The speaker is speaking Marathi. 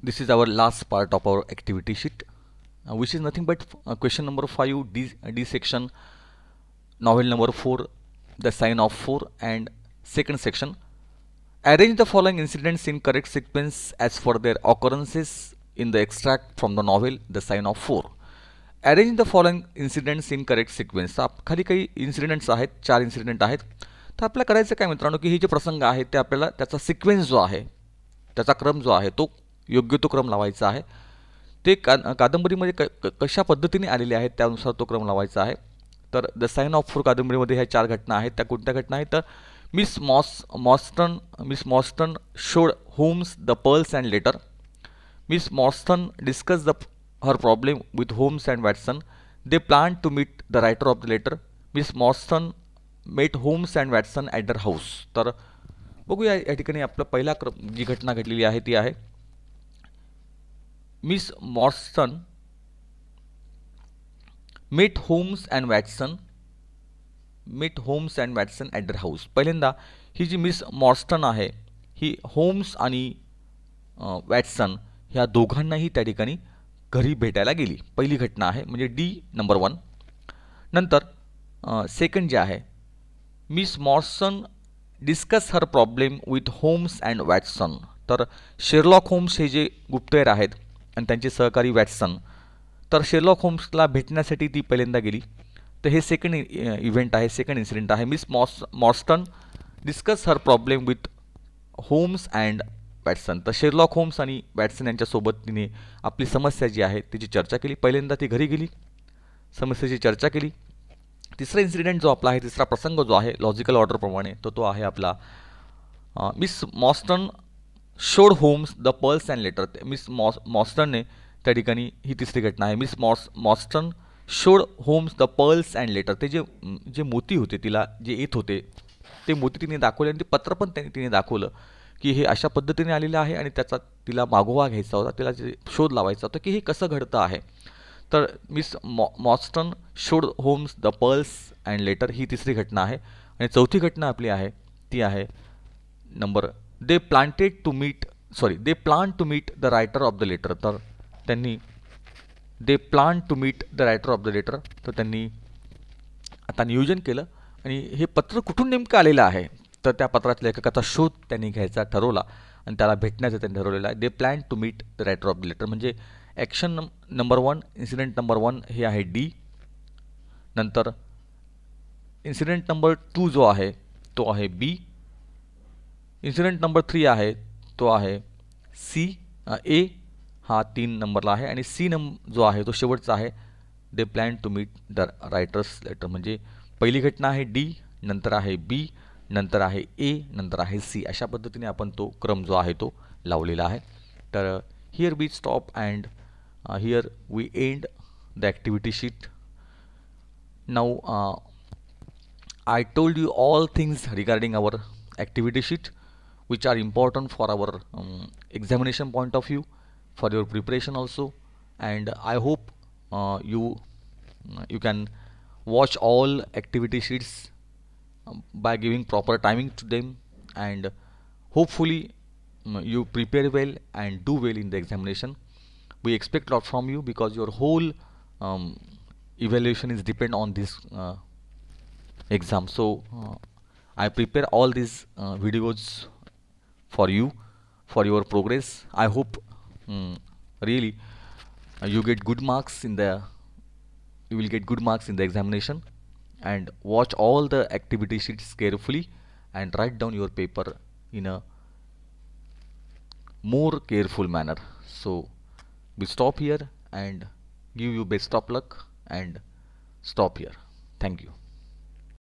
This is our last part of our activity sheet, which is nothing but question number 5, D section, novel number 4, the sign of 4, and second section. Arrange the following incidents in correct sequence as for their occurrences in the extract from the novel, the sign of 4. Arrange the following incidents in correct sequence. खाली काही इन्सिडेंट्स आहेत, 4 इन्सिडेंट आहेत. तर आपल्याला करायचं काय मित्रांनो, की हे जे प्रसंग आहेत ते आपल्याला त्याचा सिक्वेन्स जो आहे, त्याचा क्रम जो आहे तो योग्य तो क्रम लावायचा आहे. ते कादंबरीमध्ये कशा पद्धतीने आलेले आहेत त्यानुसार तो क्रम लावायचा आहे. तर द साइन ऑफ 4 कादंबरीमध्ये ह्या 4 घटना आहेत. त्या कोणत्या घटना आहेत? तर Miss Morstan showed Holmes the pearls and letter. Miss Morstan discuss her problem with Holmes and Watson. They planned to meet the writer of the letter. Miss Morstan met Holmes and Watson at their house. तर बघूया या ठिकाणी आपला पहिला जी घटना घडलेली आहे ती आहे Miss Morstan met Holmes and Watson at their house. पहिल्यांदा ही जी मिस मॉर्स्टन आहे ही होम्स आणि वॅटसन ह्या दोघांनाही त्या ठिकाणी घरी भेटायला गेली. पहिली घटना आहे म्हणजे डी नंबर 1. नंतर सेकंड जे आहे Miss Morstan discuss her problem with Holmes and Watson. तर शेरलॉक होम्स हे जे गुप्तहेर आहेत आणि त्यांचे सहकारी वॅटसन, तर शेरलॉक होम्सला भेटण्यासाठी ती पहिल्यांदा गेली. तर हे सेकंड इव्हेंट आहे, सेकंड इन्सिडेंट आहे. Miss Morstan discuss her problem with Holmes and Watson. तर शेरलॉक होम्स आणि वॅटसन यांच्यासोबत तिने आपली समस्या जी आहे त्याची चर्चा केली. पहिल्यांदा ती घरी गेली, समस्येची चर्चा केली. तिसरा इन्सिडेंट जो आपला आहे, तिसरा प्रसंग जो आहे लॉजिकल ऑर्डरप्रमाणे तो आहे आपला Miss Morstan showed Holmes the pearls and letter. Miss मॉस्टनने त्या ठिकाणी ही तिसरी घटना आहे. Miss Morstan showed Holmes the pearls and letter. ते जे मोती होते तिला जे येत होते ते मोती तिने दाखवले आणि ते पत्र पण तिने दाखवलं की हे अशा पद्धतीने आलेलं आहे आणि त्याचा तिला मागोवा घ्यायचा होता, तिला जे शोध लावायचा होता की हे कसं घडतं आहे. तर Miss Morstan showed Holmes the pearls and letter ही तिसरी घटना आहे. आणि चौथी घटना आपली आहे ती आहे number they plan to meet the writer of the letter. तर त्यांनी they plan to meet the writer of the letter. तर त्यांनी आता नियोजन केलं आणि हे पत्र कुठून नेमकं आलेलं आहे तर त्या पत्राच्या लेखकाचा शोध त्यांनी घ्यायचा ठरवला आणि त्याला भेटण्याचं त्यांनी ठरवलेलं आहे. They plan to meet the writer of the letter म्हणजे ॲक्शन नंबर 1, इन्सिडेंट नंबर 1 हे आहे डी. नंतर इन्सिडेंट नंबर 2 जो आहे तो आहे बी. इन्सिडेंट नंबर 3 आहे तो आहे सी. ए हा 3 नंबरला आहे आणि सी जो आहे तो शेवटचा आहे. They plan to meet the writer's letter म्हणजे पहिली घटना आहे डी, नंतर आहे बी, नंतर आहे ए, नंतर आहे सी. अशा पद्धतीने आपण तो क्रम जो आहे तो लावलेला आहे. तर here we stop and here we end the activity sheet. Now I told you all things regarding our activity sheet which are important for our examination point of view, for your preparation also, and I hope you can watch all activity sheets by giving proper timing to them, and hopefully you prepare well and do well in the examination. We expect a lot from you because your whole evaluation is depend on this exam. So I prepare all these videos for you, for your progress. I hope really you will get good marks in the examination, and watch all the activity sheets carefully and write down your paper in a more careful manner. So we stop here and give you best of luck and stop here. Thank you.